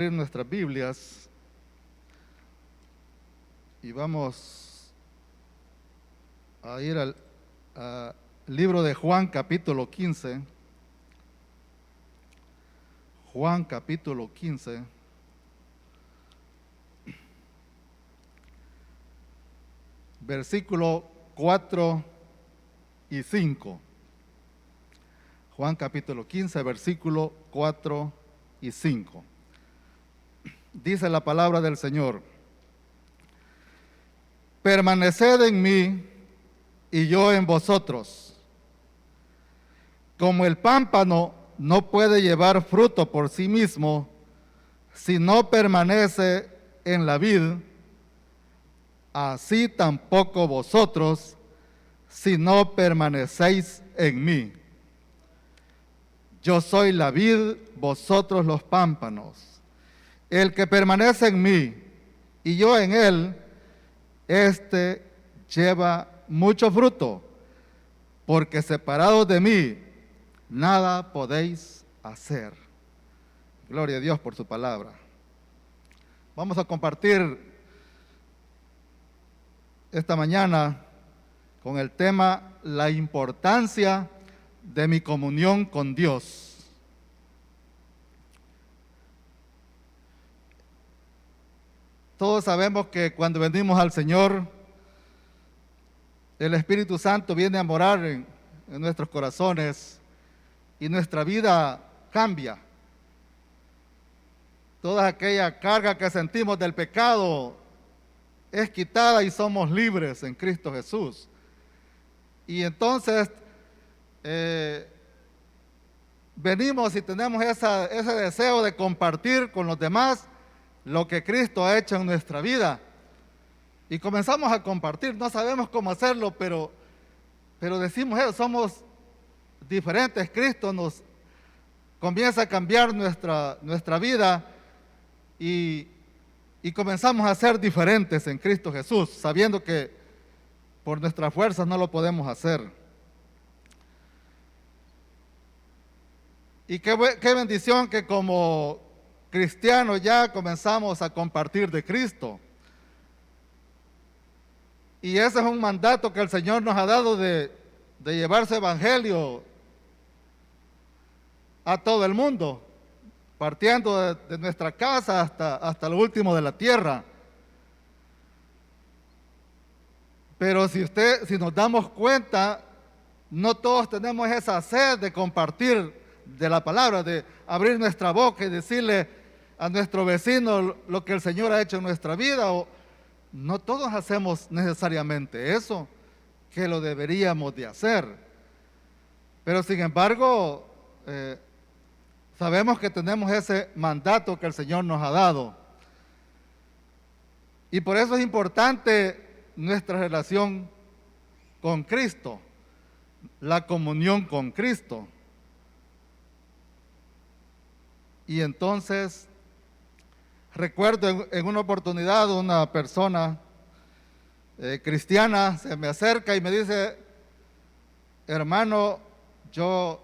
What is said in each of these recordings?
Abrir nuestras Biblias y vamos a ir al libro de Juan capítulo 15. Juan capítulo 15. Versículo 4 y 5. Juan capítulo 15, versículo 4 y 5. Dice la palabra del Señor: permaneced en mí y yo en vosotros. Como el pámpano no puede llevar fruto por sí mismo si no permanece en la vid, así tampoco vosotros si no permanecéis en mí. Yo soy la vid, vosotros los pámpanos. El que permanece en mí y yo en él, éste lleva mucho fruto, porque separados de mí, nada podéis hacer. Gloria a Dios por su palabra. Vamos a compartir esta mañana con el tema la importancia de mi comunión con Dios. Todos sabemos que cuando venimos al Señor, el Espíritu Santo viene a morar en nuestros corazones y nuestra vida cambia. Toda aquella carga que sentimos del pecado es quitada y somos libres en Cristo Jesús. Y entonces venimos y tenemos ese deseo de compartir con los demás lo que Cristo ha hecho en nuestra vida. Y comenzamos a compartir, no sabemos cómo hacerlo, pero decimos eso, somos diferentes. Cristo nos comienza a cambiar nuestra vida y comenzamos a ser diferentes en Cristo Jesús, sabiendo que por nuestras fuerzas no lo podemos hacer. Y qué bendición que como cristianos ya comenzamos a compartir de Cristo. Y ese es un mandato que el Señor nos ha dado de llevar su evangelio a todo el mundo, partiendo de nuestra casa hasta lo último de la tierra. Pero si nos damos cuenta, no todos tenemos esa sed de compartir de la palabra, de abrir nuestra boca y decirle a nuestro vecino lo que el Señor ha hecho en nuestra vida. O no todos hacemos necesariamente eso, que lo deberíamos de hacer. Pero sin embargo, sabemos que tenemos ese mandato que el Señor nos ha dado. Y por eso es importante nuestra relación con Cristo, la comunión con Cristo. Y entonces, recuerdo en una oportunidad una persona cristiana se me acerca y me dice: hermano, yo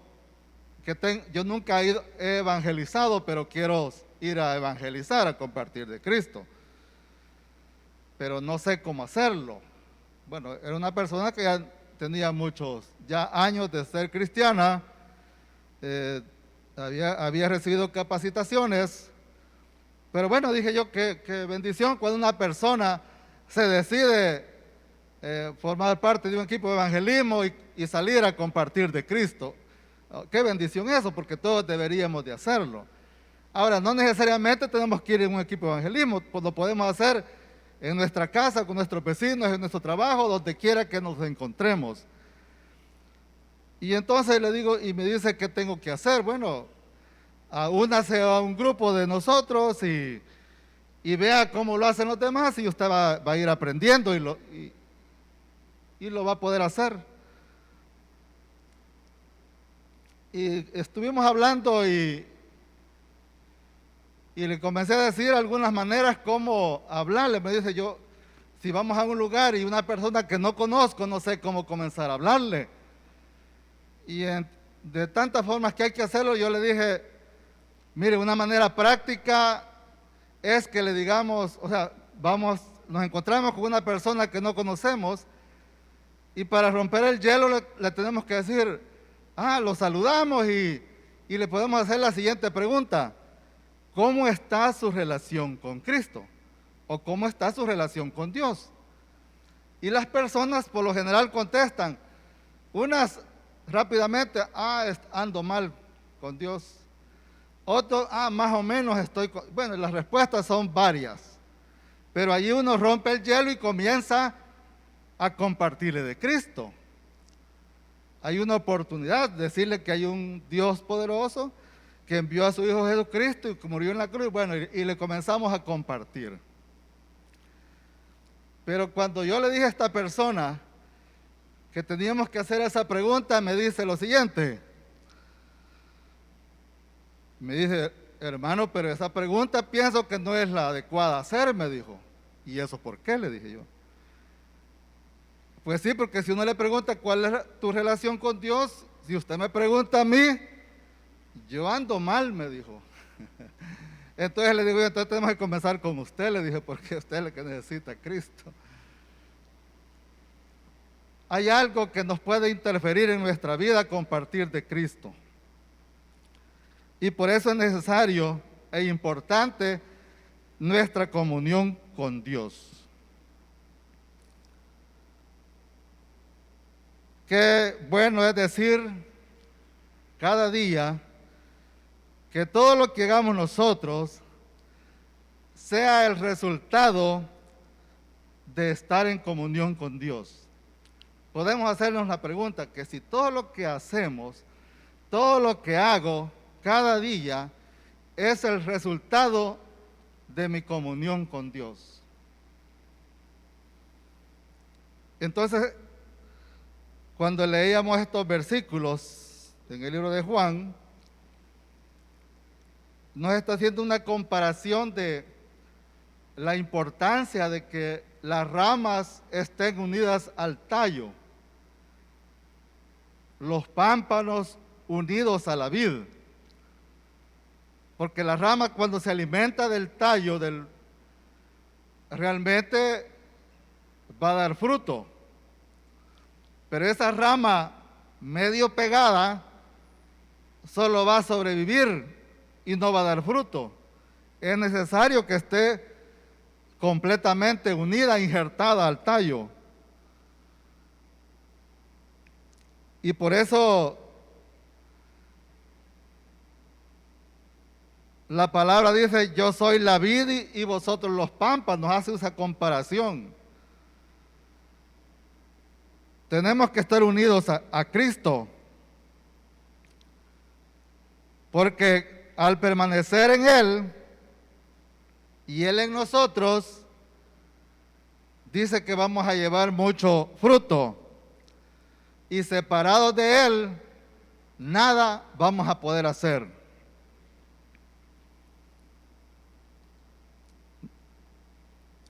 nunca he evangelizado, pero quiero ir a evangelizar, a compartir de Cristo, pero no sé cómo hacerlo. Bueno, era una persona que ya tenía muchos años de ser cristiana, había recibido capacitaciones, pero bueno, dije yo, qué bendición cuando una persona se decide formar parte de un equipo de evangelismo y salir a compartir de Cristo. Qué bendición eso, porque todos deberíamos de hacerlo. Ahora, no necesariamente tenemos que ir en un equipo de evangelismo, pues lo podemos hacer en nuestra casa, con nuestros vecinos, en nuestro trabajo, donde quiera que nos encontremos. Y entonces le digo, y me dice, ¿qué tengo que hacer? Bueno, únase a un grupo de nosotros y vea cómo lo hacen los demás, y usted va a ir aprendiendo y lo va a poder hacer. Y estuvimos hablando y le comencé a decir algunas maneras cómo hablarle. Me dice, yo, si vamos a un lugar y una persona que no conozco, no sé cómo comenzar a hablarle. Y de tantas formas que hay que hacerlo, yo le dije, mire, una manera práctica es que le digamos, o sea, nos encontramos con una persona que no conocemos y para romper el hielo le tenemos que decir, lo saludamos y le podemos hacer la siguiente pregunta: ¿cómo está su relación con Cristo? ¿O cómo está su relación con Dios? Y las personas por lo general contestan, unas rápidamente, ando mal con Dios. Otros, más o menos estoy con... Bueno, las respuestas son varias, pero allí uno rompe el hielo y comienza a compartirle de Cristo. Hay una oportunidad de decirle que hay un Dios poderoso que envió a su Hijo Jesucristo y que murió en la cruz, bueno, y le comenzamos a compartir. Pero cuando yo le dije a esta persona que teníamos que hacer esa pregunta, me dice lo siguiente. Me dice, hermano, pero esa pregunta pienso que no es la adecuada hacer, me dijo. ¿Y eso por qué?, le dije yo. Pues sí, porque si uno le pregunta cuál es tu relación con Dios, si usted me pregunta a mí, yo ando mal, me dijo. Entonces le digo, entonces tenemos que comenzar con usted, le dije, porque usted es el que necesita a Cristo. Hay algo que nos puede interferir en nuestra vida, compartir de Cristo. Y por eso es necesario e importante nuestra comunión con Dios. Qué bueno es decir cada día que todo lo que hagamos nosotros sea el resultado de estar en comunión con Dios. Podemos hacernos la pregunta que si todo lo que hacemos, todo lo que hago cada día es el resultado de mi comunión con Dios. Entonces, cuando leíamos estos versículos en el libro de Juan, nos está haciendo una comparación de la importancia de que las ramas estén unidas al tallo, los pámpanos unidos a la vid, porque la rama cuando se alimenta del tallo realmente va a dar fruto, pero esa rama medio pegada solo va a sobrevivir y no va a dar fruto. Es necesario que esté completamente unida, injertada al tallo. Y por eso la palabra dice, yo soy la vid y vosotros los pámpanos, hace esa comparación. Tenemos que estar unidos a Cristo, porque al permanecer en Él y Él en nosotros, dice que vamos a llevar mucho fruto. Y separados de Él, nada vamos a poder hacer.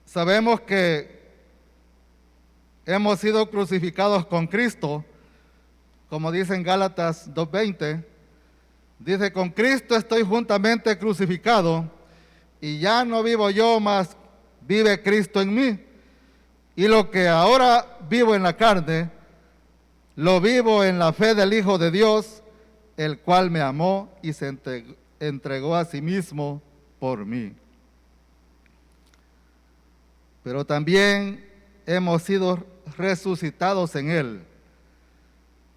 Sabemos que hemos sido crucificados con Cristo, como dice en Gálatas 2:20, dice, con Cristo estoy juntamente crucificado, y ya no vivo yo, mas vive Cristo en mí. Y lo que ahora vivo en la carne, lo vivo en la fe del Hijo de Dios, el cual me amó y se entregó a sí mismo por mí. Pero también hemos sido resucitados en Él.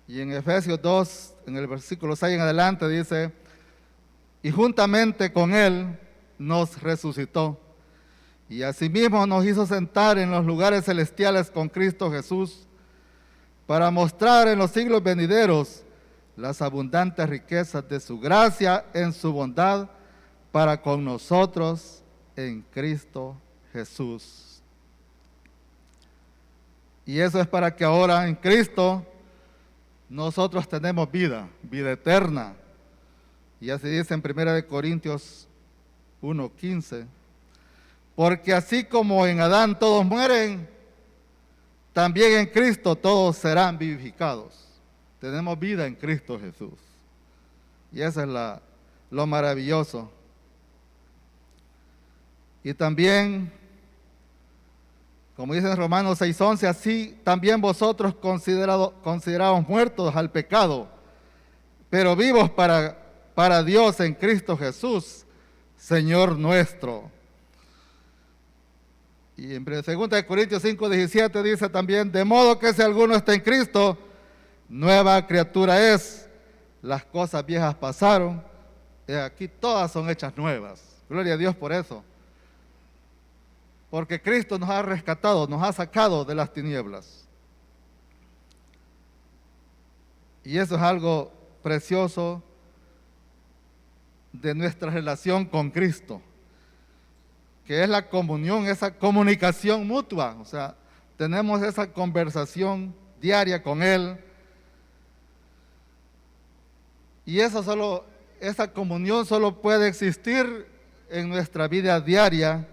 Y en Efesios 2, en el versículo 6 en adelante dice, y juntamente con Él nos resucitó, y asimismo nos hizo sentar en los lugares celestiales con Cristo Jesús, para mostrar en los siglos venideros las abundantes riquezas de su gracia en su bondad para con nosotros en Cristo Jesús. Y eso es para que ahora en Cristo nosotros tenemos vida eterna. Y así dice en 1 Corintios 1:15, porque así como en Adán todos mueren, también en Cristo todos serán vivificados. Tenemos vida en Cristo Jesús. Y eso es lo maravilloso. Y también, como dice en Romanos 6:11, así también vosotros considerados muertos al pecado, pero vivos para Dios en Cristo Jesús, Señor nuestro. Y en 2 Corintios 5:17 dice también, de modo que si alguno está en Cristo, nueva criatura es. Las cosas viejas pasaron, y aquí todas son hechas nuevas. Gloria a Dios por eso. Porque Cristo nos ha rescatado, nos ha sacado de las tinieblas. Y eso es algo precioso de nuestra relación con Cristo, que es la comunión, esa comunicación mutua. O sea, tenemos esa conversación diaria con Él. Y esa comunión solo puede existir en nuestra vida diaria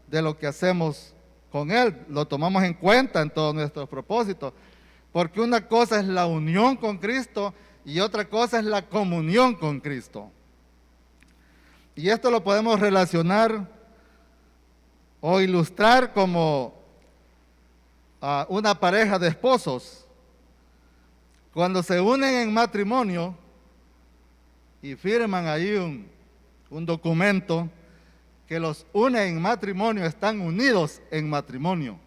de lo que hacemos con Él. Lo tomamos en cuenta en todos nuestros propósitos. Porque una cosa es la unión con Cristo y otra cosa es la comunión con Cristo. Y esto lo podemos relacionar o ilustrar como a una pareja de esposos. Cuando se unen en matrimonio y firman ahí un documento que los une en matrimonio, están unidos en matrimonio.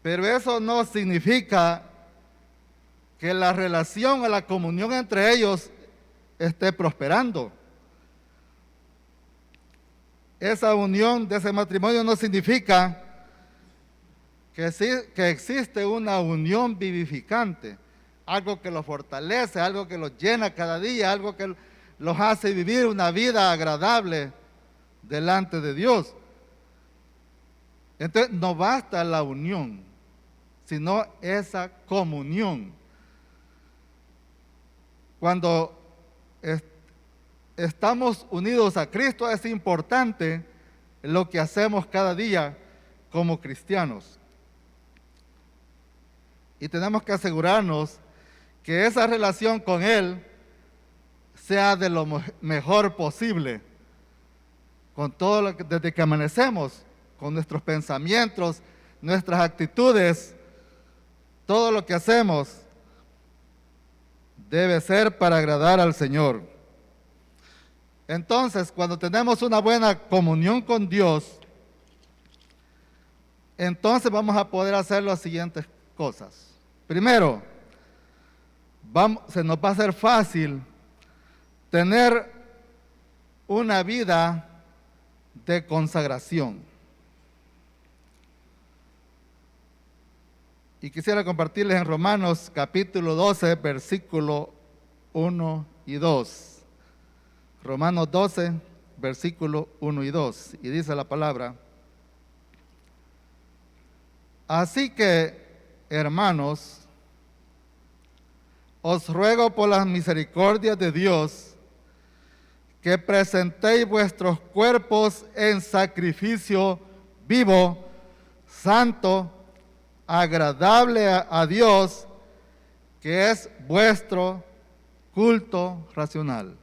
Pero eso no significa que la relación o la comunión entre ellos esté prosperando. Esa unión de ese matrimonio no significa que existe una unión vivificante, algo que los fortalece, algo que los llena cada día, algo que los hace vivir una vida agradable delante de Dios. Entonces no basta la unión, sino esa comunión. Cuando estamos unidos a Cristo, es importante lo que hacemos cada día como cristianos. Y tenemos que asegurarnos que esa relación con Él sea de lo mejor posible, con todo lo que, desde que amanecemos, con nuestros pensamientos, nuestras actitudes, todo lo que hacemos debe ser para agradar al Señor. Entonces, cuando tenemos una buena comunión con Dios, entonces vamos a poder hacer las siguientes cosas. Primero, se nos va a hacer fácil tener una vida de consagración. Y quisiera compartirles en Romanos capítulo 12, versículo 1 y 2. Romanos 12, versículo 1 y 2. Y dice la palabra: así que, hermanos, os ruego por las misericordias de Dios que presentéis vuestros cuerpos en sacrificio vivo, santo, agradable a Dios, que es vuestro culto racional.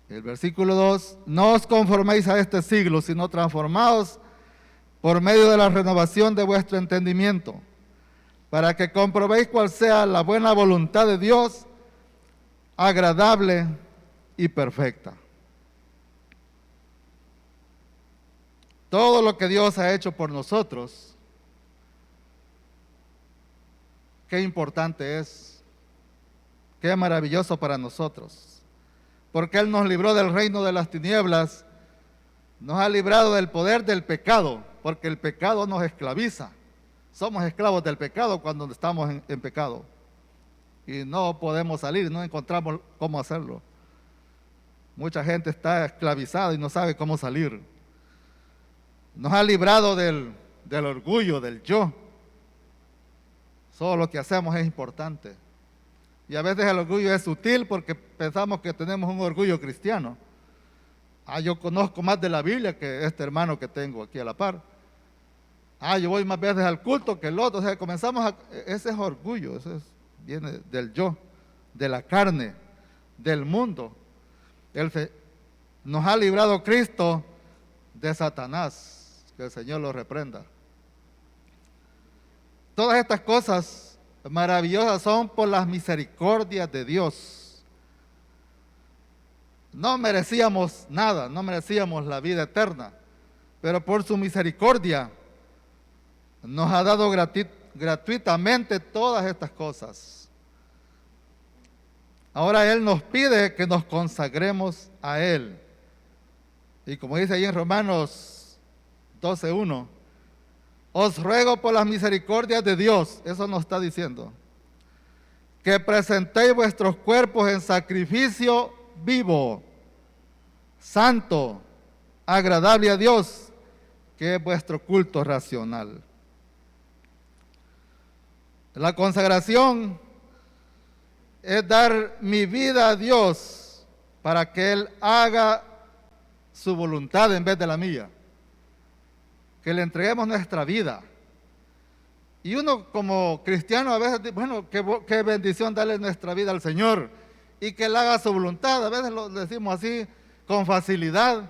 El versículo 2, no os conforméis a este siglo, sino transformaos por medio de la renovación de vuestro entendimiento, para que comprobéis cuál sea la buena voluntad de Dios, agradable y perfecta. Todo lo que Dios ha hecho por nosotros, qué importante es, qué maravilloso para nosotros. Porque Él nos libró del reino de las tinieblas, nos ha librado del poder del pecado, porque el pecado nos esclaviza. Somos esclavos del pecado cuando estamos en pecado. Y no podemos salir, no encontramos cómo hacerlo. Mucha gente está esclavizada y no sabe cómo salir. Nos ha librado del orgullo, del yo. Solo lo que hacemos es importante. Y a veces el orgullo es sutil porque pensamos que tenemos un orgullo cristiano. Yo conozco más de la Biblia que este hermano que tengo aquí a la par. Yo voy más veces al culto que el otro. O sea, ese es orgullo, viene del yo, de la carne, del mundo. nos ha librado Cristo de Satanás. Que el Señor lo reprenda. Todas estas cosas maravillosas son por las misericordias de Dios. No merecíamos nada, no merecíamos la vida eterna, pero por su misericordia nos ha dado gratuitamente todas estas cosas. Ahora Él nos pide que nos consagremos a Él. Y como dice ahí en Romanos 12:1, os ruego por las misericordias de Dios, eso nos está diciendo, que presentéis vuestros cuerpos en sacrificio vivo, santo, agradable a Dios, que es vuestro culto racional. La consagración es dar mi vida a Dios para que Él haga su voluntad en vez de la mía. Que le entreguemos nuestra vida. Y uno como cristiano a veces dice, bueno, qué bendición darle nuestra vida al Señor y que Él haga su voluntad. A veces lo decimos así con facilidad.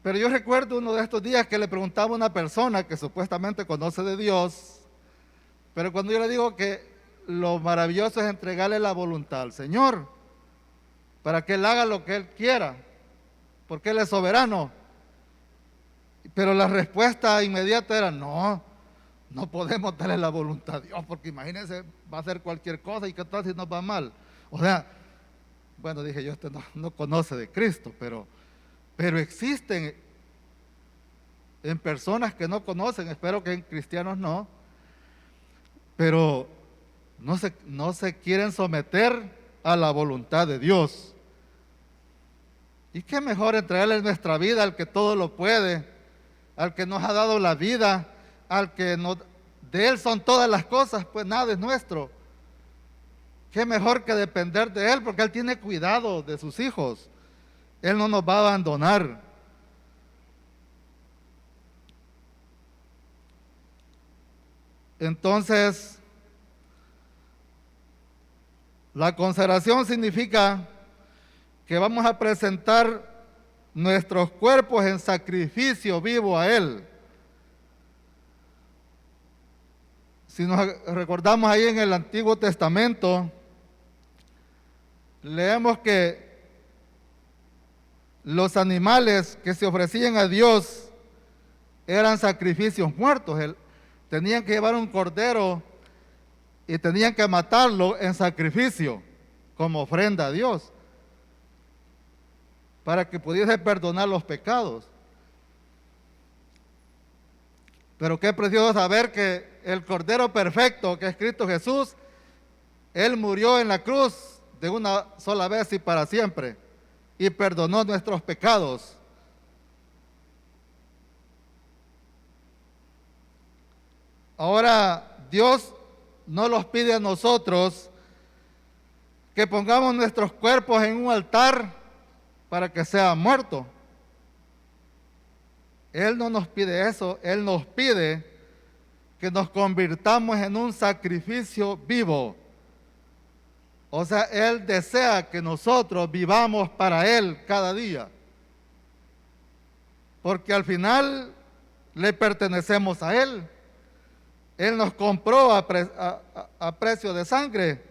Pero yo recuerdo uno de estos días que le preguntaba a una persona que supuestamente conoce de Dios, pero cuando yo le digo que lo maravilloso es entregarle la voluntad al Señor para que Él haga lo que Él quiera, porque Él es soberano. Pero la respuesta inmediata era, no podemos darle la voluntad a Dios, porque imagínense, va a hacer cualquier cosa y qué tal si nos va mal. O sea, bueno, dije yo, no conoce de Cristo, pero existen en personas que no conocen, espero que en cristianos no, pero no se quieren someter a la voluntad de Dios. ¿Y qué mejor entregarle nuestra vida al que todo lo puede, al que nos ha dado la vida, al que de Él son todas las cosas, pues nada es nuestro? Qué mejor que depender de Él, porque Él tiene cuidado de sus hijos. Él no nos va a abandonar. Entonces, la consagración significa que vamos a presentar nuestros cuerpos en sacrificio vivo a Él. Si nos recordamos ahí en el Antiguo Testamento, leemos que los animales que se ofrecían a Dios eran sacrificios muertos. Tenían que llevar un cordero y tenían que matarlo en sacrificio como ofrenda a Dios, para que pudiese perdonar los pecados. Pero qué precioso saber que el Cordero perfecto, que es Cristo Jesús, Él murió en la cruz de una sola vez y para siempre, y perdonó nuestros pecados. Ahora, Dios no nos pide a nosotros que pongamos nuestros cuerpos en un altar para que sea muerto. Él no nos pide eso, Él nos pide que nos convirtamos en un sacrificio vivo. O sea, Él desea que nosotros vivamos para Él cada día, porque al final le pertenecemos a Él. Él nos compró a precio de sangre.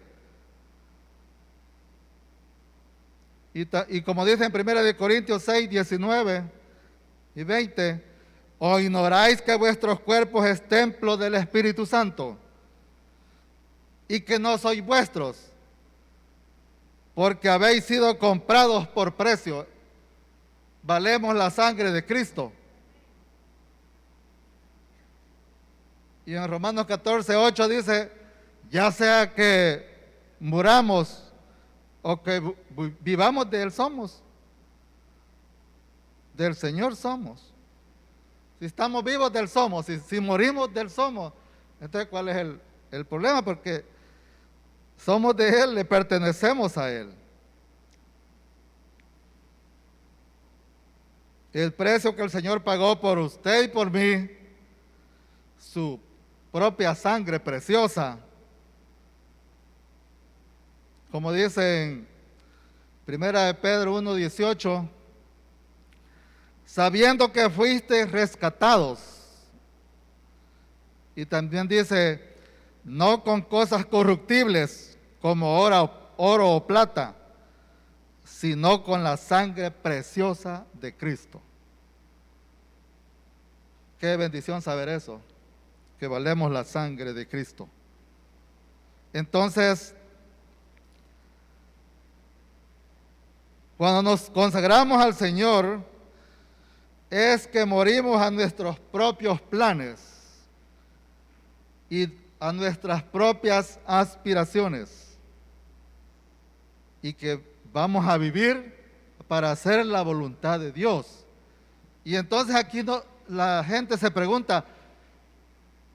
Y como dice en 1 Corintios 6, 19 y 20, ¿o ignoráis que vuestros cuerpos es templo del Espíritu Santo y que no sois vuestros? Porque habéis sido comprados por precio. Valemos la sangre de Cristo. Y en Romanos 14, 8 dice, ya sea que muramos o que vivamos, de Él somos. Del Señor somos. Si estamos vivos, de Él somos. Si morimos, de Él somos. Entonces, ¿cuál es el problema? Porque somos de Él, le pertenecemos a Él. El precio que el Señor pagó por usted y por mí, su propia sangre preciosa. Como dicen Primera de Pedro 1:18, sabiendo que fuisteis rescatados. Y también dice, no con cosas corruptibles como oro o plata, sino con la sangre preciosa de Cristo. Qué bendición saber eso, que valemos la sangre de Cristo. Entonces, cuando nos consagramos al Señor, es que morimos a nuestros propios planes y a nuestras propias aspiraciones, y que vamos a vivir para hacer la voluntad de Dios. Y entonces aquí la gente se pregunta,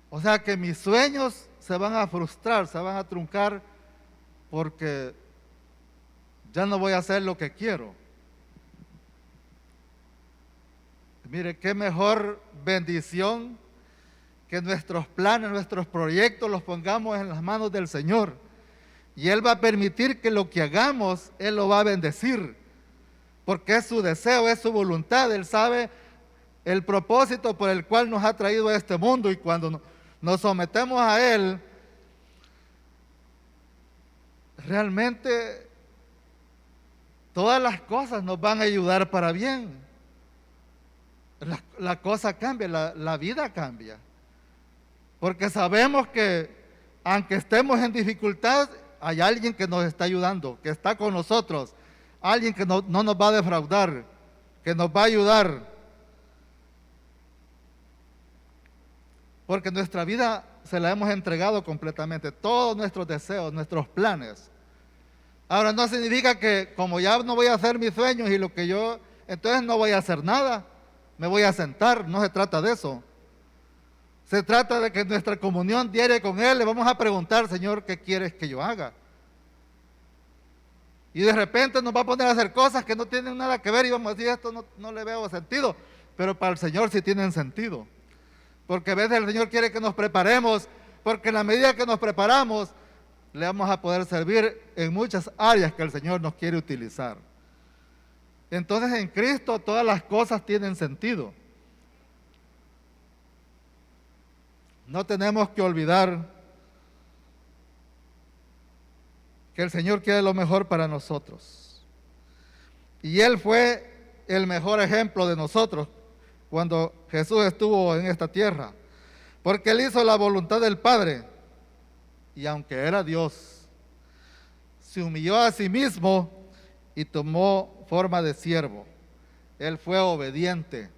o sea que mis sueños se van a frustrar, se van a truncar porque ya no voy a hacer lo que quiero. Mire, qué mejor bendición que nuestros planes, nuestros proyectos los pongamos en las manos del Señor. Y Él va a permitir que lo que hagamos, Él lo va a bendecir. Porque es su deseo, es su voluntad. Él sabe el propósito por el cual nos ha traído a este mundo. Y cuando nos sometemos a Él, realmente todas las cosas nos van a ayudar para bien. La cosa cambia, la vida cambia. Porque sabemos que aunque estemos en dificultad, hay alguien que nos está ayudando, que está con nosotros, alguien que no nos va a defraudar, que nos va a ayudar. Porque nuestra vida se la hemos entregado completamente, todos nuestros deseos, nuestros planes. Ahora no significa que como ya no voy a hacer mis sueños y lo que yo, entonces no voy a hacer nada, me voy a sentar, no se trata de eso. Se trata de que en nuestra comunión diaria con Él le vamos a preguntar, Señor, ¿qué quieres que yo haga? Y de repente nos va a poner a hacer cosas que no tienen nada que ver y vamos a decir, esto no le veo sentido, pero para el Señor sí tienen sentido. Porque a veces el Señor quiere que nos preparemos, porque en la medida que nos preparamos, le vamos a poder servir en muchas áreas que el Señor nos quiere utilizar. Entonces en Cristo todas las cosas tienen sentido. No tenemos que olvidar que el Señor quiere lo mejor para nosotros. Y Él fue el mejor ejemplo de nosotros cuando Jesús estuvo en esta tierra. Porque Él hizo la voluntad del Padre. Y aunque era Dios, se humilló a sí mismo y tomó forma de siervo. Él fue obediente.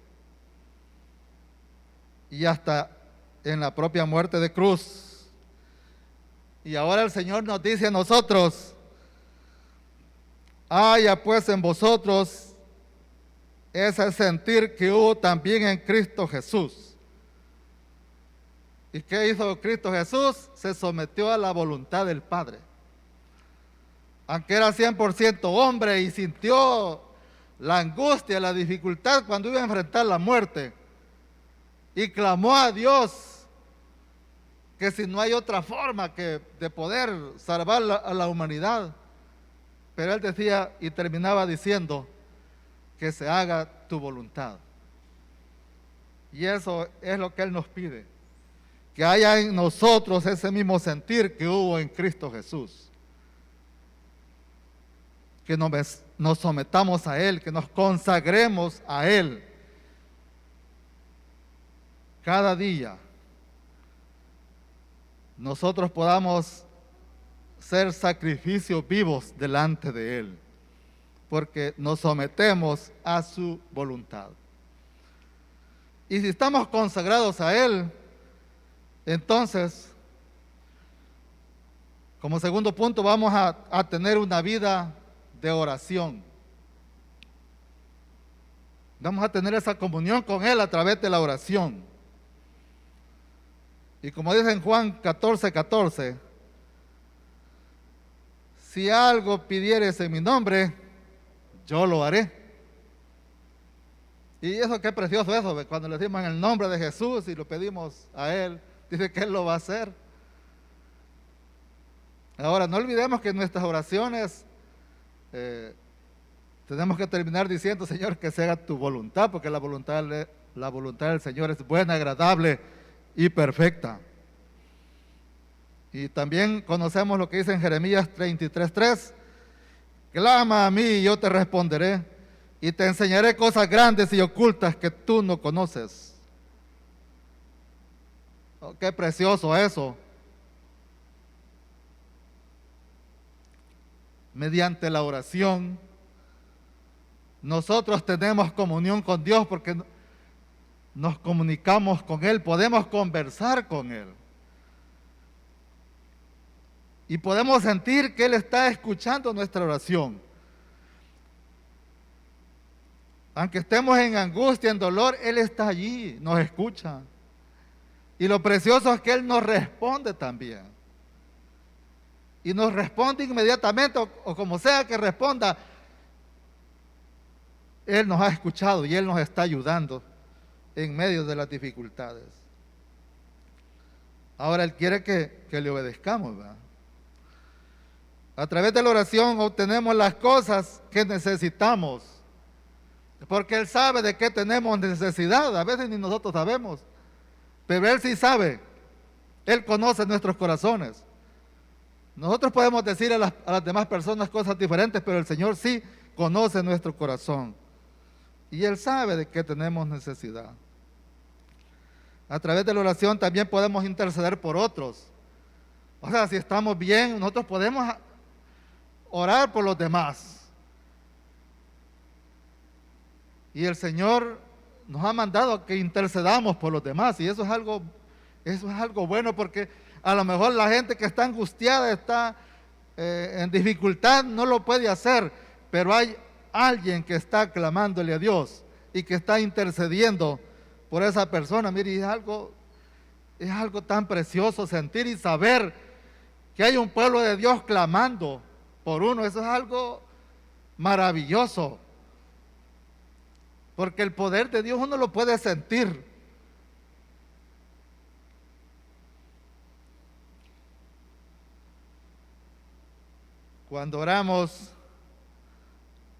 Y hasta en la propia muerte de cruz. Y ahora el Señor nos dice a nosotros, haya pues en vosotros ese sentir que hubo también en Cristo Jesús. ¿Y qué hizo Cristo Jesús? Se sometió a la voluntad del Padre. Aunque era 100% hombre y sintió la angustia, la dificultad cuando iba a enfrentar la muerte. Y clamó a Dios que si no hay otra forma que de poder salvar a la humanidad. Pero Él decía y terminaba diciendo que se haga tu voluntad. Y eso es lo que Él nos pide. Que haya en nosotros ese mismo sentir que hubo en Cristo Jesús. Que nos sometamos a Él, que nos consagremos a Él. Cada día nosotros podamos ser sacrificios vivos delante de Él, porque nos sometemos a su voluntad. Y si estamos consagrados a Él, entonces, como segundo punto, vamos a tener una vida de oración. Vamos a tener esa comunión con Él a través de la oración. Y como dice en Juan 14:14, si algo pidieres en mi nombre, yo lo haré. Y eso qué precioso eso, cuando le decimos en el nombre de Jesús y lo pedimos a Él, dice que Él lo va a hacer. Ahora, no olvidemos que nuestras oraciones tenemos que terminar diciendo, Señor, que se haga tu voluntad, porque la voluntad del Señor es buena, agradable y perfecta. Y también conocemos lo que dice en Jeremías 33:3, clama a mí y yo te responderé, y te enseñaré cosas grandes y ocultas que tú no conoces. Oh, qué precioso eso. Mediante la oración, nosotros tenemos comunión con Dios porque nos comunicamos con Él, podemos conversar con Él. Y podemos sentir que Él está escuchando nuestra oración. Aunque estemos en angustia, en dolor, Él está allí, nos escucha. Y lo precioso es que Él nos responde también. Y nos responde inmediatamente, o como sea que responda, Él nos ha escuchado y Él nos está ayudando en medio de las dificultades. Ahora Él quiere que le obedezcamos, ¿verdad? A través de la oración obtenemos las cosas que necesitamos, porque Él sabe de qué tenemos necesidad. A veces ni nosotros sabemos, pero Él sí sabe. Él conoce nuestros corazones. Nosotros podemos decir a las demás personas cosas diferentes, pero el Señor sí conoce nuestro corazón. Y Él sabe de qué tenemos necesidad. A través de la oración también podemos interceder por otros. O sea, si estamos bien, nosotros podemos orar por los demás. Y el Señor nos ha mandado que intercedamos por los demás. Y eso es algo bueno, porque a lo mejor la gente que está angustiada, está en dificultad, no lo puede hacer. Pero hay alguien que está clamándole a Dios y que está intercediendo por esa persona. Mire, es algo tan precioso sentir y saber que hay un pueblo de Dios clamando por uno. Eso es algo maravilloso, porque el poder de Dios uno lo puede sentir. Cuando oramos,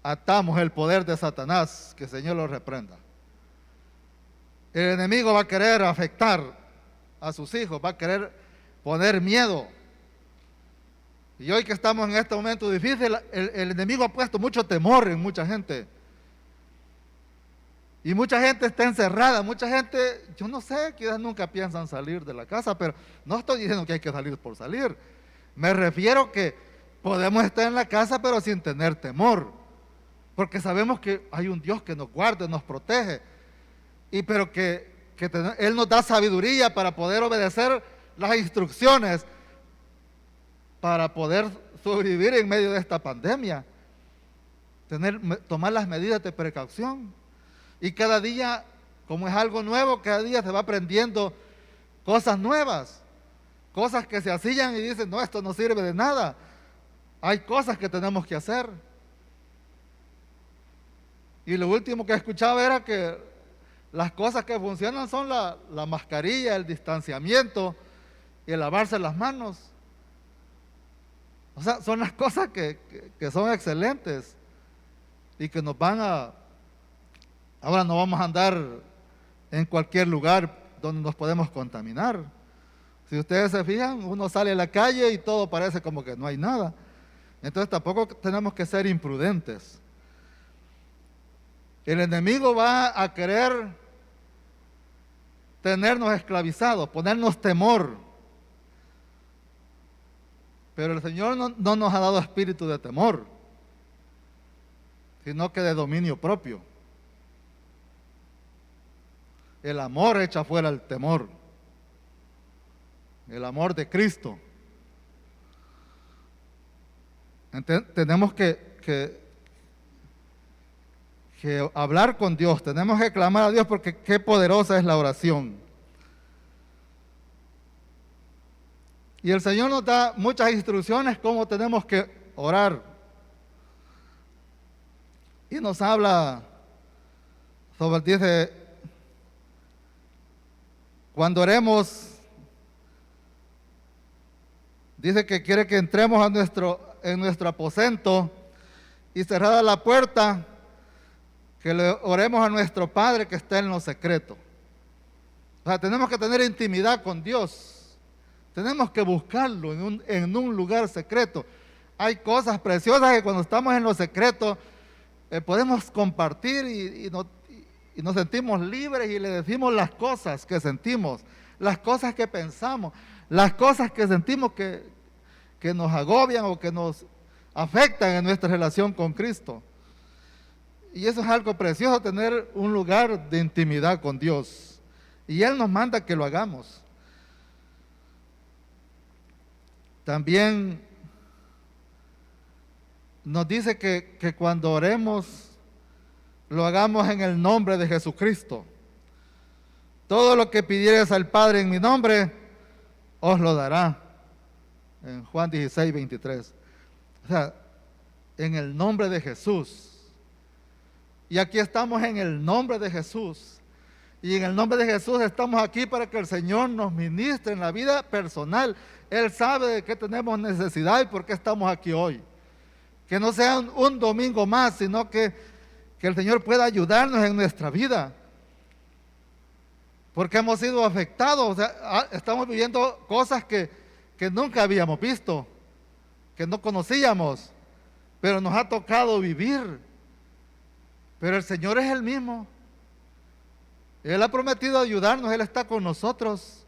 atamos el poder de Satanás, que el Señor lo reprenda. El enemigo va a querer afectar a sus hijos, va a querer poner miedo. Y hoy que estamos en este momento difícil, el enemigo ha puesto mucho temor en mucha gente. Y mucha gente está encerrada, mucha gente, yo no sé, quizás nunca piensan salir de la casa, pero no estoy diciendo que hay que salir por salir. Me refiero que podemos estar en la casa, pero sin tener temor, porque sabemos que hay un Dios que nos guarda, nos protege, pero que Él nos da sabiduría para poder obedecer las instrucciones, para poder sobrevivir en medio de esta pandemia, tomar las medidas de precaución. Y cada día, como es algo nuevo, cada día se va aprendiendo cosas nuevas, cosas que se hacían y dicen, no, esto no sirve de nada. Hay cosas que tenemos que hacer. Y lo último que escuchaba era que las cosas que funcionan son la mascarilla, el distanciamiento y el lavarse las manos. O sea, son las cosas que son excelentes y que nos van a... Ahora no vamos a andar en cualquier lugar donde nos podemos contaminar. Si ustedes se fijan, uno sale a la calle y todo parece como que no hay nada. Entonces tampoco tenemos que ser imprudentes. El enemigo va a querer tenernos esclavizados, ponernos temor. Pero el Señor no nos ha dado espíritu de temor, sino que de dominio propio. El amor echa fuera el temor. El amor de Cristo. Tenemos que hablar con Dios, tenemos que clamar a Dios, porque qué poderosa es la oración. Y el Señor nos da muchas instrucciones cómo tenemos que orar. Y nos habla dice, cuando oremos, dice que quiere que entremos en nuestro aposento y cerrada la puerta, que le oremos a nuestro Padre que está en lo secreto. O sea, tenemos que tener intimidad con Dios. Tenemos que buscarlo en un lugar secreto. Hay cosas preciosas que cuando estamos en lo secreto podemos compartir y nos sentimos libres y le decimos las cosas que sentimos, las cosas que pensamos, las cosas que sentimos que nos agobian o que nos afectan en nuestra relación con Cristo. Y eso es algo precioso, tener un lugar de intimidad con Dios. Y Él nos manda que lo hagamos. También nos dice que cuando oremos, lo hagamos en el nombre de Jesucristo. Todo lo que pidieres al Padre en mi nombre, os lo dará. En Juan 16, 23. O sea, en el nombre de Jesús. Y aquí estamos en el nombre de Jesús. Y en el nombre de Jesús estamos aquí para que el Señor nos ministre en la vida personal. Él sabe de qué tenemos necesidad y por qué estamos aquí hoy. Que no sea un domingo más, sino que el Señor pueda ayudarnos en nuestra vida. Porque hemos sido afectados, o sea, estamos viviendo cosas que nunca habíamos visto, que no conocíamos, pero nos ha tocado vivir. Pero el Señor es el mismo. Él ha prometido ayudarnos, Él está con nosotros.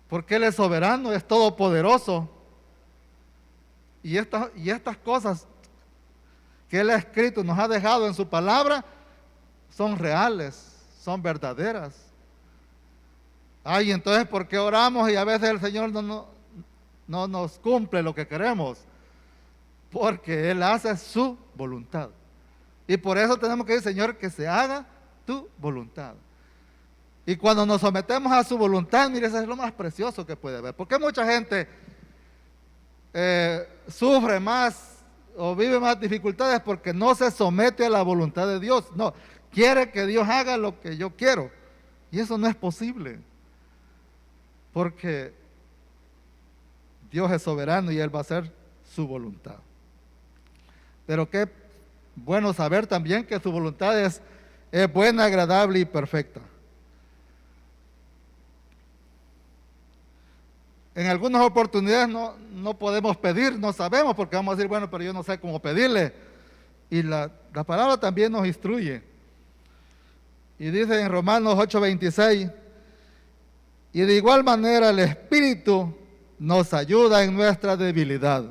Porque Él es soberano, es todopoderoso. Y estas cosas que Él ha escrito, nos ha dejado en su palabra, son reales, son verdaderas. Ay, entonces, ¿por qué oramos y a veces el Señor no nos cumple lo que queremos? Porque Él hace su voluntad. Y por eso tenemos que decir, Señor, que se haga tu voluntad. Y cuando nos sometemos a su voluntad, mire, eso es lo más precioso que puede haber. Porque mucha gente sufre más o vive más dificultades porque no se somete a la voluntad de Dios. No, quiere que Dios haga lo que yo quiero. Y eso no es posible. Porque Dios es soberano y Él va a hacer su voluntad. Pero qué bueno saber también que su voluntad es buena, agradable y perfecta. En algunas oportunidades no podemos pedir, no sabemos, porque vamos a decir, bueno, pero yo no sé cómo pedirle. Y la palabra también nos instruye. Y dice en Romanos 8:26, y de igual manera el Espíritu nos ayuda en nuestra debilidad.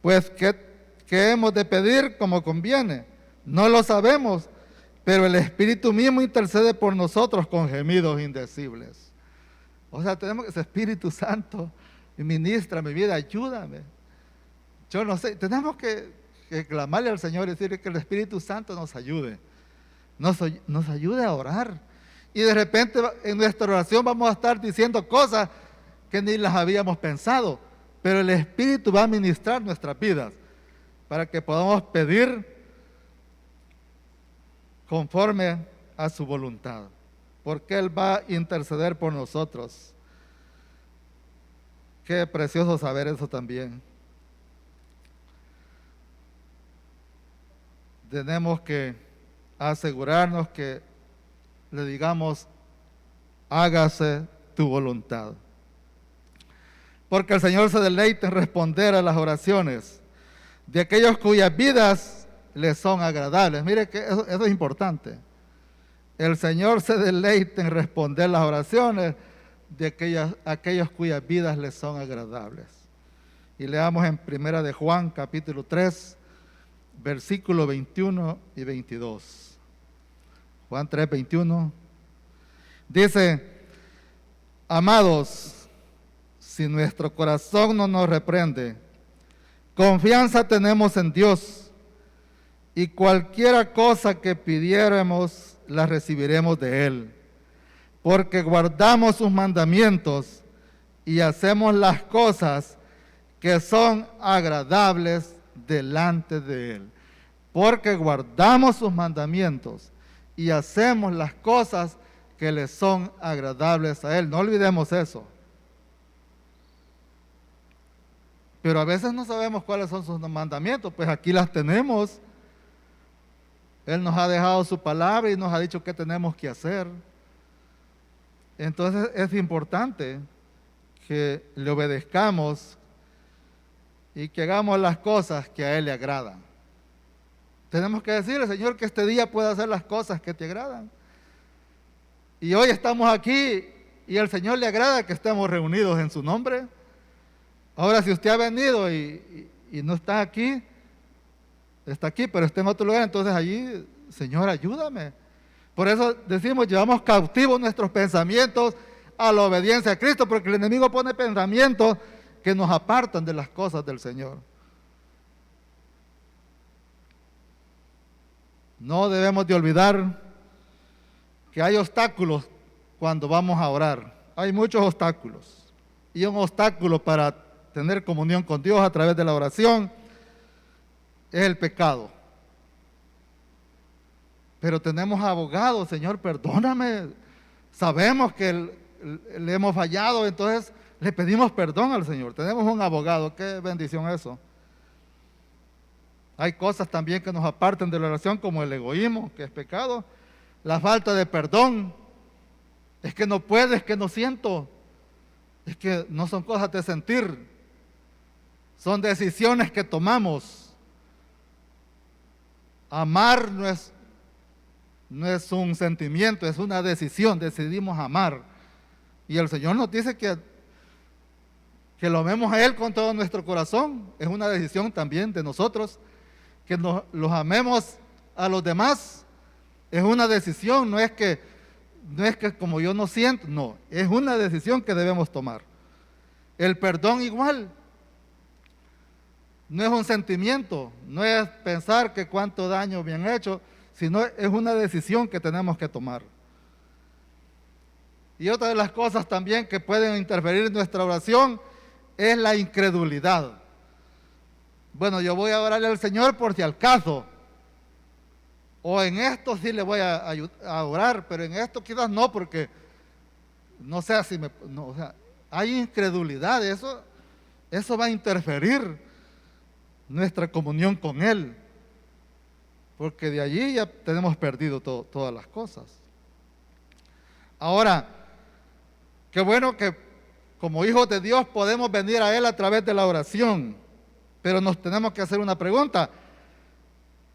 Pues que hemos de pedir como conviene. No lo sabemos, pero el Espíritu mismo intercede por nosotros con gemidos indecibles. O sea, tenemos que ese Espíritu Santo ministra mi vida, ayúdame. Yo no sé, tenemos que clamarle al Señor y decirle que el Espíritu Santo nos ayude. Nos ayude a orar. Y de repente en nuestra oración vamos a estar diciendo cosas que ni las habíamos pensado. Pero el Espíritu va a ministrar nuestras vidas para que podamos pedir conforme a su voluntad. Porque Él va a interceder por nosotros. Qué precioso saber eso también. Tenemos que asegurarnos que le digamos, hágase tu voluntad. Porque el Señor se deleita en responder a las oraciones de aquellos cuyas vidas les son agradables. Mire que eso es importante. El Señor se deleita en responder las oraciones de aquellos cuyas vidas les son agradables. Y leamos en 1 de Juan, capítulo 3, versículos 21 y 22. Juan 3, 21. Dice, amados, si nuestro corazón no nos reprende, confianza tenemos en Dios, y cualquiera cosa que pidiéramos, la recibiremos de Él, porque guardamos sus mandamientos y hacemos las cosas que son agradables delante de Él. Porque guardamos sus mandamientos y hacemos las cosas que le son agradables a Él. No olvidemos eso. pero a veces no sabemos cuáles son sus mandamientos, pues aquí las tenemos. Él nos ha dejado su palabra y nos ha dicho qué tenemos que hacer. Entonces es importante que le obedezcamos y que hagamos las cosas que a Él le agradan. Tenemos que decirle, Señor, que este día pueda hacer las cosas que te agradan. Y hoy estamos aquí y al Señor le agrada que estemos reunidos en su nombre. Ahora, si usted ha venido y no está aquí, pero está en otro lugar, entonces allí, Señor, ayúdame. Por eso decimos, llevamos cautivos nuestros pensamientos a la obediencia a Cristo, porque el enemigo pone pensamientos que nos apartan de las cosas del Señor. No debemos de olvidar que hay obstáculos cuando vamos a orar. Hay muchos obstáculos. Y un obstáculo para tener comunión con Dios a través de la oración es el pecado. Pero tenemos abogados, Señor, perdóname. Sabemos que le hemos fallado, entonces le pedimos perdón al Señor. Tenemos un abogado, qué bendición eso. Hay cosas también que nos apartan de la oración, como el egoísmo, que es pecado. La falta de perdón. Es que no puedo, es que no siento. Es que no son cosas de sentir. Son decisiones que tomamos. Amar no es un sentimiento, es una decisión. Decidimos amar. Y el Señor nos dice que lo amemos a Él con todo nuestro corazón. Es una decisión también de nosotros. Que los amemos a los demás. Es una decisión, no es que como yo no siento, no. Es una decisión que debemos tomar. El perdón igual. No es un sentimiento, no es pensar que cuánto daño me han hecho, sino es una decisión que tenemos que tomar. Y otra de las cosas también que pueden interferir en nuestra oración es la incredulidad. Bueno, yo voy a orarle al Señor por si al caso. O en esto sí le voy a orar, pero en esto quizás no, porque no sé si no, o sea, hay incredulidad, eso va a interferir nuestra comunión con Él, porque de allí ya tenemos perdido todas las cosas. Ahora, qué bueno que como hijos de Dios podemos venir a Él a través de la oración, pero nos tenemos que hacer una pregunta.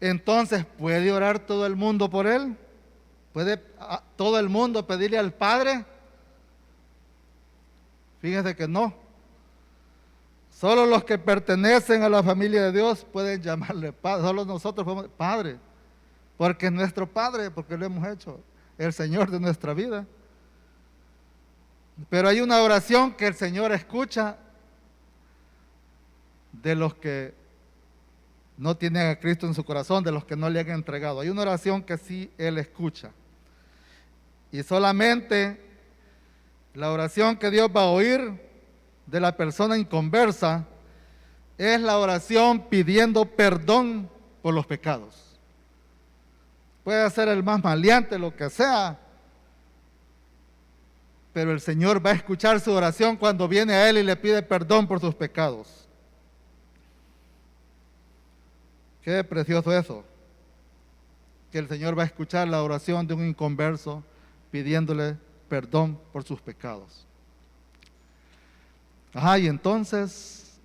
Entonces, ¿puede orar todo el mundo por Él? ¿Puede todo el mundo pedirle al Padre? Fíjense que no. Solo los que pertenecen a la familia de Dios pueden llamarle Padre. Solo nosotros podemos Padre, porque es nuestro Padre, porque lo hemos hecho, el Señor de nuestra vida. Pero hay una oración que el Señor escucha de los que no tienen a Cristo en su corazón, de los que no le han entregado. Hay una oración que sí Él escucha. Y solamente la oración que Dios va a oír de la persona inconversa es la oración pidiendo perdón por los pecados. Puede ser el más maleante, lo que sea, pero el Señor va a escuchar su oración cuando viene a Él y le pide perdón por sus pecados. Qué precioso eso, que el Señor va a escuchar la oración de un inconverso pidiéndole perdón por sus pecados. Y entonces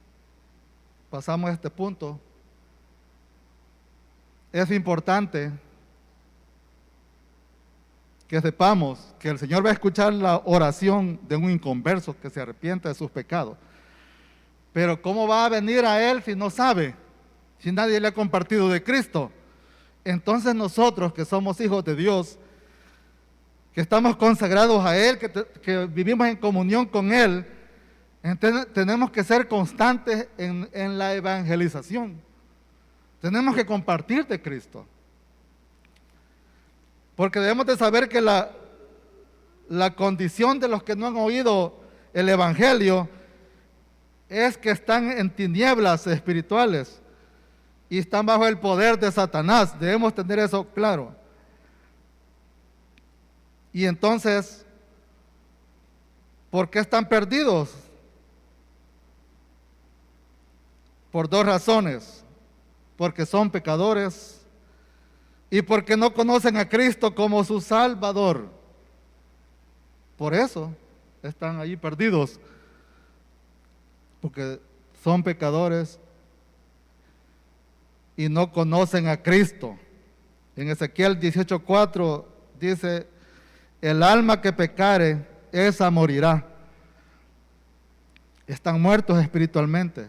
pasamos a este punto. Es importante que sepamos que el Señor va a escuchar la oración de un inconverso que se arrepiente de sus pecados. Pero ¿cómo va a venir a Él si no sabe? Si nadie le ha compartido de Cristo. Entonces nosotros que somos hijos de Dios, que estamos consagrados a Él, que vivimos en comunión con Él, tenemos que ser constantes en la evangelización. Tenemos que compartir de Cristo. Porque debemos de saber que la condición de los que no han oído el Evangelio es que están en tinieblas espirituales y están bajo el poder de Satanás. Debemos tener eso claro. Y entonces, ¿por qué están perdidos? por dos razones: porque son pecadores y porque no conocen a Cristo como su Salvador. Por eso están ahí perdidos, porque son pecadores y no conocen a Cristo. En Ezequiel 18:4 dice: el alma que pecare, esa morirá. Están muertos espiritualmente,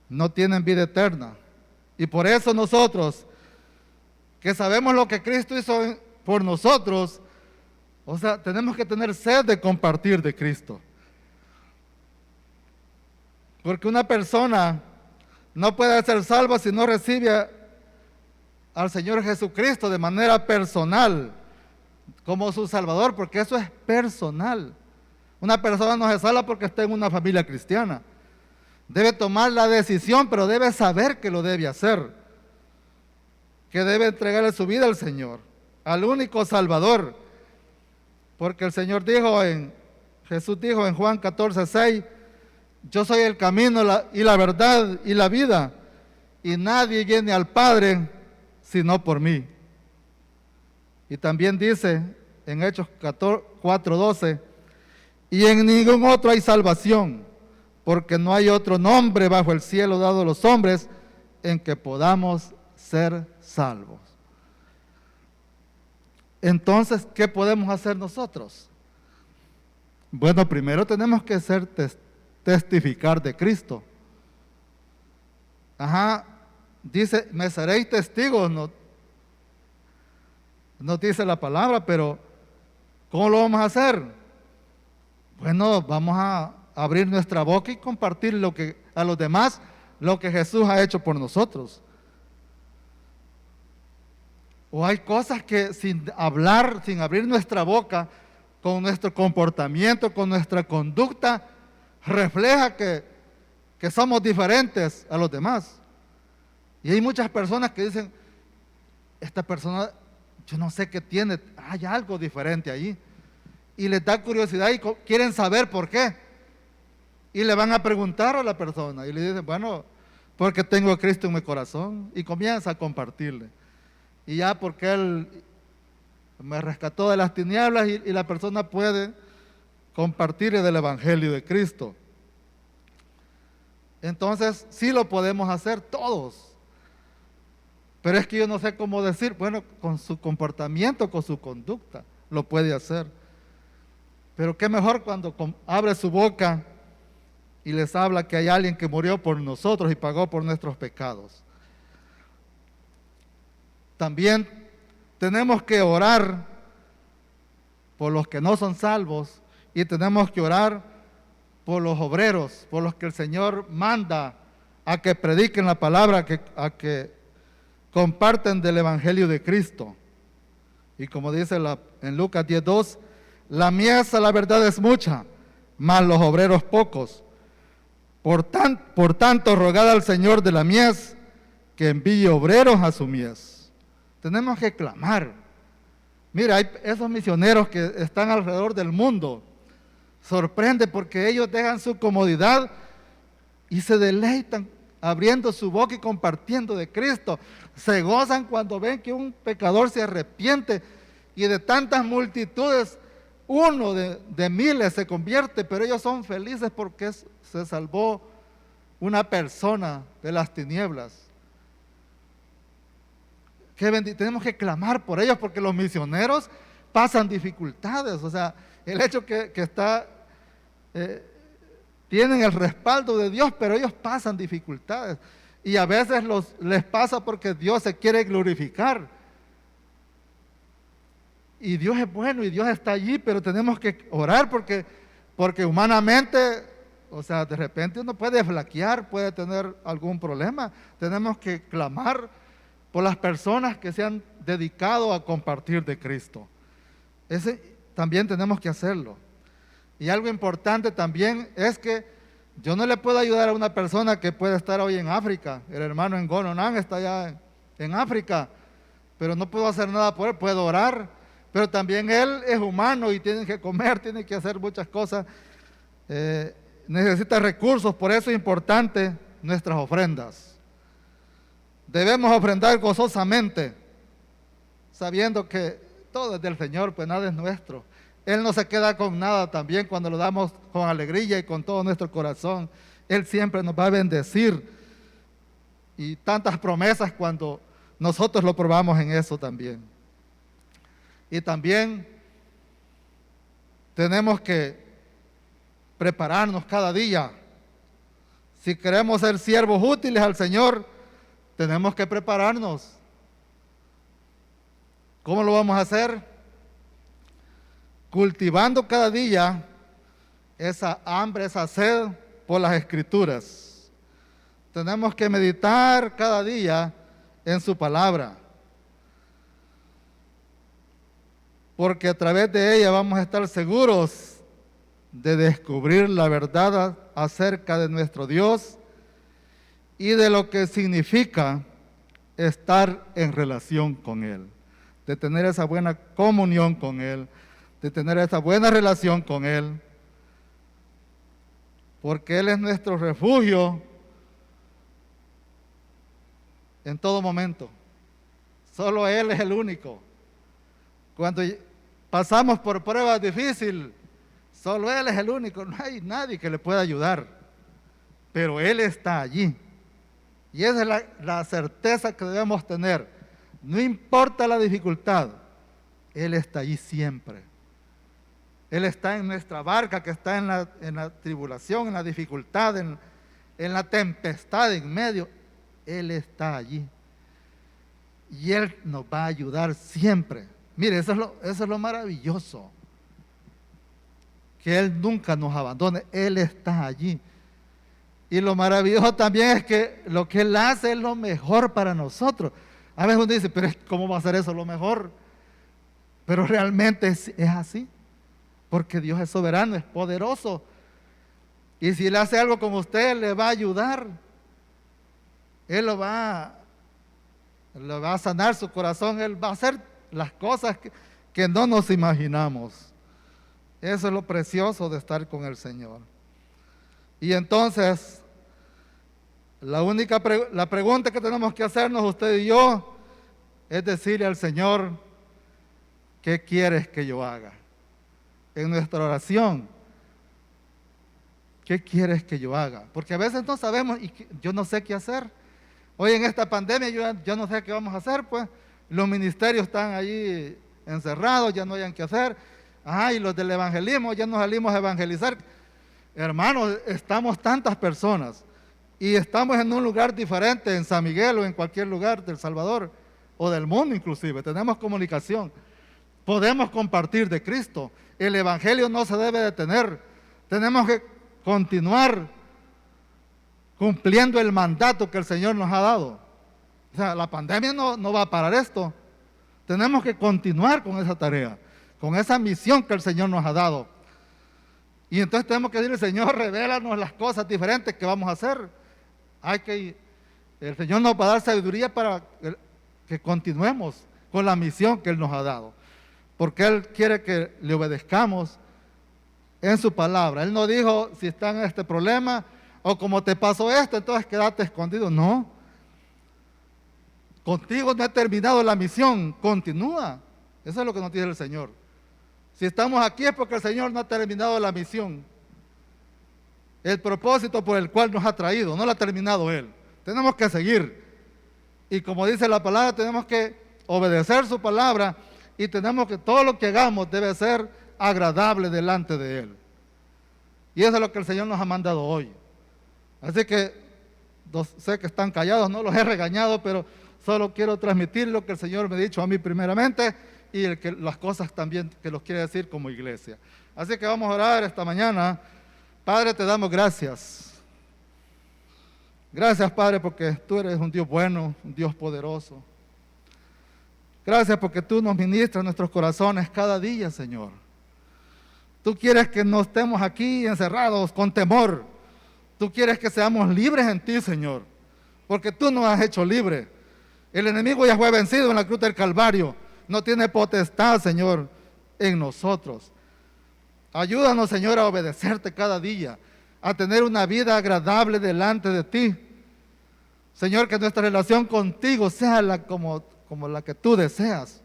no tienen vida eterna. Y por eso nosotros, que sabemos lo que Cristo hizo por nosotros, o sea, tenemos que tener sed de compartir de Cristo. Porque una persona no puede ser salva si no recibe al Señor Jesucristo de manera personal, como su Salvador, porque eso es personal. Una persona no se salva porque está en una familia cristiana. Debe tomar la decisión, pero debe saber que lo debe hacer, que debe entregarle su vida al Señor, al único Salvador. Porque el Señor Jesús dijo en Juan 14:6, yo soy el camino y la verdad y la vida, y nadie viene al Padre sino por mí. Y también dice en Hechos 4:12, y en ningún otro hay salvación, porque no hay otro nombre bajo el cielo dado a los hombres en que podamos ser salvos. Entonces, ¿qué podemos hacer nosotros? Bueno, primero tenemos que testificar de Cristo. Dice, me seréis testigos, no dice la palabra, pero ¿cómo lo vamos a hacer? Bueno, vamos a abrir nuestra boca y compartir a los demás lo que Jesús ha hecho por nosotros. O hay cosas que sin hablar, sin abrir nuestra boca, con nuestro comportamiento, con nuestra conducta, refleja que somos diferentes a los demás. Y hay muchas personas que dicen, esta persona, yo no sé qué tiene, hay algo diferente allí. Y les da curiosidad y quieren saber por qué. Y le van a preguntar a la persona y le dicen, bueno, porque tengo a Cristo en mi corazón. Y comienza a compartirle. Y ya porque Él me rescató de las tinieblas y la persona puede compartirle del Evangelio de Cristo. Entonces, sí lo podemos hacer todos. Pero es que yo no sé cómo decir, bueno, con su comportamiento, con su conducta, lo puede hacer. Pero qué mejor cuando abre su boca y les habla que hay alguien que murió por nosotros y pagó por nuestros pecados. También tenemos que orar por los que no son salvos y tenemos que orar por los obreros, por los que el Señor manda a que prediquen la palabra, a que comparten del Evangelio de Cristo. Y como dice en Lucas 10:2, la mies, la verdad, es mucha, mas los obreros pocos. Por tanto, rogad al Señor de la mies que envíe obreros a su mies. Tenemos que clamar. Mira, hay esos misioneros que están alrededor del mundo. Sorprende porque ellos dejan su comodidad y se deleitan abriendo su boca y compartiendo de Cristo. Se gozan cuando ven que un pecador se arrepiente y de tantas multitudes, uno de miles se convierte, pero ellos son felices porque se salvó una persona de las tinieblas. Tenemos que clamar por ellos porque los misioneros pasan dificultades. O sea, el hecho que tienen el respaldo de Dios, pero ellos pasan dificultades. Y a veces les pasa porque Dios se quiere glorificar. Y Dios es bueno y Dios está allí, pero tenemos que orar porque humanamente, o sea, de repente uno puede flaquear, puede tener algún problema. Tenemos que clamar por las personas que se han dedicado a compartir de Cristo. También tenemos que hacerlo. Y algo importante también es que yo no le puedo ayudar a una persona que puede estar hoy en África. El hermano Ngono Nan está allá en África, pero no puedo hacer nada por él. Puedo orar, pero también él es humano y tiene que comer, tiene que hacer muchas cosas. necesita recursos, por eso es importante nuestras ofrendas. Debemos ofrendar gozosamente, sabiendo que todo es del Señor, pues nada es nuestro. Él no se queda con nada también cuando lo damos con alegría y con todo nuestro corazón. Él siempre nos va a bendecir. Y tantas promesas cuando nosotros lo probamos en eso también. Y también tenemos que prepararnos cada día. Si queremos ser siervos útiles al Señor, tenemos que prepararnos. ¿Cómo lo vamos a hacer? Cultivando cada día esa hambre, esa sed por las Escrituras. Tenemos que meditar cada día en su palabra, porque a través de ella vamos a estar seguros de descubrir la verdad acerca de nuestro Dios y de lo que significa estar en relación con Él, de tener esa buena comunión con Él, de tener esa buena relación con Él, porque Él es nuestro refugio en todo momento. Solo Él es el único. Cuando pasamos por pruebas difíciles, solo Él es el único. No hay nadie que le pueda ayudar, pero Él está allí. Y esa es la certeza que debemos tener. No importa la dificultad, Él está allí siempre. Él está en nuestra barca, que está en la tribulación, en la dificultad, en la tempestad en medio. Él está allí. Y Él nos va a ayudar siempre. Mire, eso es lo maravilloso. Que Él nunca nos abandone. Él está allí. Y lo maravilloso también es que lo que Él hace es lo mejor para nosotros. A veces uno dice, pero ¿cómo va a ser eso lo mejor? Pero realmente es así. Porque Dios es soberano, es poderoso. Y si Él hace algo con usted, le va a ayudar. Él lo va a sanar su corazón. Él va a hacer las cosas que no nos imaginamos. Eso es lo precioso de estar con el Señor. Y entonces, la pregunta que tenemos que hacernos usted y yo es decirle al Señor, ¿qué quieres que yo haga? En nuestra oración, ¿qué quieres que yo haga? Porque a veces no sabemos y yo no sé qué hacer. Hoy en esta pandemia yo no sé qué vamos a hacer, pues. Los ministerios están allí encerrados, ya no hayan qué hacer. Y los del evangelismo, ya nos salimos a evangelizar. Hermanos, estamos tantas personas y estamos en un lugar diferente, en San Miguel o en cualquier lugar del Salvador o del mundo inclusive. Tenemos comunicación, podemos compartir de Cristo. El evangelio no se debe detener. Tenemos que continuar cumpliendo el mandato que el Señor nos ha dado. O sea, la pandemia no va a parar esto. Tenemos que continuar con esa tarea, con esa misión que el Señor nos ha dado. Y entonces tenemos que decirle, Señor, revélanos las cosas diferentes que vamos a hacer. El Señor nos va a dar sabiduría para que continuemos con la misión que Él nos ha dado. Porque Él quiere que le obedezcamos en su palabra. Él no dijo, si están en este problema, o como te pasó esto, entonces quédate escondido. No. Contigo no he terminado la misión, continúa. Eso es lo que nos dice el Señor. Si estamos aquí es porque el Señor no ha terminado la misión. El propósito por el cual nos ha traído, no lo ha terminado Él. Tenemos que seguir. Y como dice la palabra, tenemos que obedecer su palabra y tenemos que, todo lo que hagamos debe ser agradable delante de Él. Y eso es lo que el Señor nos ha mandado hoy. Así que, sé que están callados, no los he regañado, pero solo quiero transmitir lo que el Señor me ha dicho a mí primeramente y las cosas también que los quiere decir como iglesia. Así que vamos a orar esta mañana. Padre, te damos gracias. Gracias, Padre, porque tú eres un Dios bueno, un Dios poderoso. Gracias porque tú nos ministras nuestros corazones cada día, Señor. Tú quieres que no estemos aquí encerrados con temor. Tú quieres que seamos libres en ti, Señor, porque tú nos has hecho libres. El enemigo ya fue vencido en la cruz del Calvario. No tiene potestad, Señor, en nosotros. Ayúdanos, Señor, a obedecerte cada día. a tener una vida agradable delante de ti. Señor, que nuestra relación contigo sea como la que tú deseas.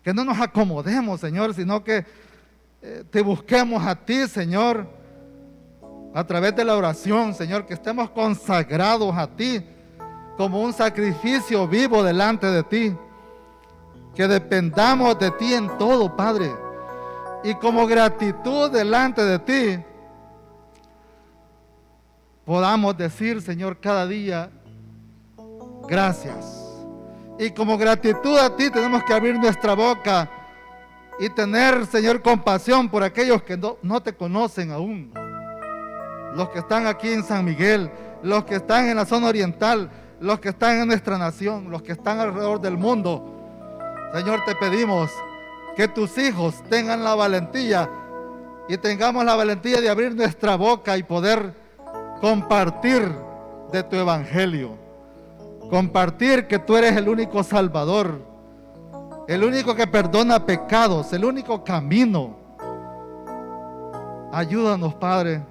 Que no nos acomodemos, Señor, sino que te busquemos a ti, Señor, a través de la oración, Señor, que estemos consagrados a ti como un sacrificio vivo delante de ti. Que dependamos de ti en todo, Padre. Y como gratitud delante de ti, podamos decir, Señor, cada día, gracias. Y como gratitud a ti tenemos que abrir nuestra boca y tener, Señor, compasión por aquellos que no te conocen aún. Los que están aquí en San Miguel, los que están en la zona oriental, los que están en nuestra nación, los que están alrededor del mundo. Señor, te pedimos que tus hijos tengan la valentía y tengamos la valentía de abrir nuestra boca y poder compartir de tu evangelio. Compartir que tú eres el único Salvador, el único que perdona pecados, el único camino. Ayúdanos, Padre,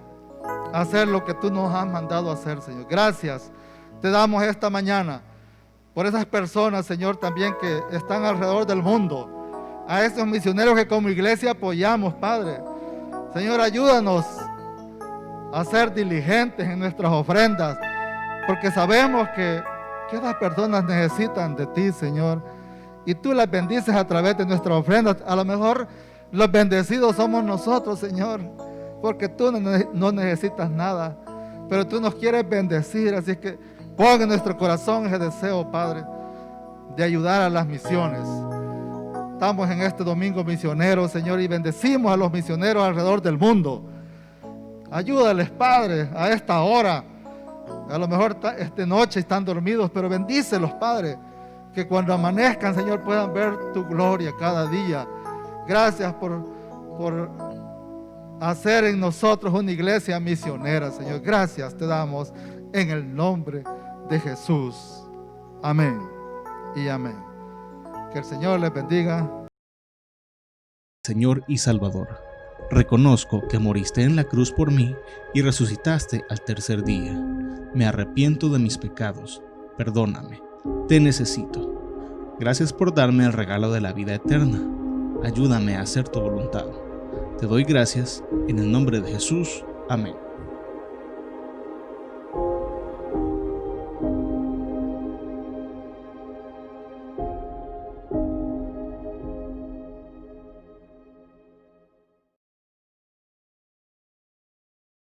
a hacer lo que tú nos has mandado a hacer, Señor. Gracias te damos esta mañana por esas personas, Señor, también que están alrededor del mundo, a esos misioneros que como iglesia apoyamos, Padre. Señor, ayúdanos a ser diligentes en nuestras ofrendas, porque sabemos que esas personas necesitan de ti, Señor, y tú las bendices a través de nuestras ofrendas. A lo mejor los bendecidos somos nosotros, Señor, porque tú no necesitas nada, pero tú nos quieres bendecir, así que pon en nuestro corazón ese deseo, Padre, de ayudar a las misiones. Estamos en este domingo misionero, Señor, y bendecimos a los misioneros alrededor del mundo. Ayúdales, Padre, a esta hora. A lo mejor esta noche están dormidos, pero bendícelos, Padre, que cuando amanezcan, Señor, puedan ver tu gloria cada día. Gracias por hacer en nosotros una iglesia misionera, Señor. Gracias te damos en el nombre de Jesús. Amén y amén. Que el Señor les bendiga. Señor y Salvador, reconozco que moriste en la cruz por mí y resucitaste al tercer día. Me arrepiento de mis pecados. Perdóname. Te necesito. Gracias por darme el regalo de la vida eterna. Ayúdame a hacer tu voluntad. Te doy gracias en el nombre de Jesús. Amén.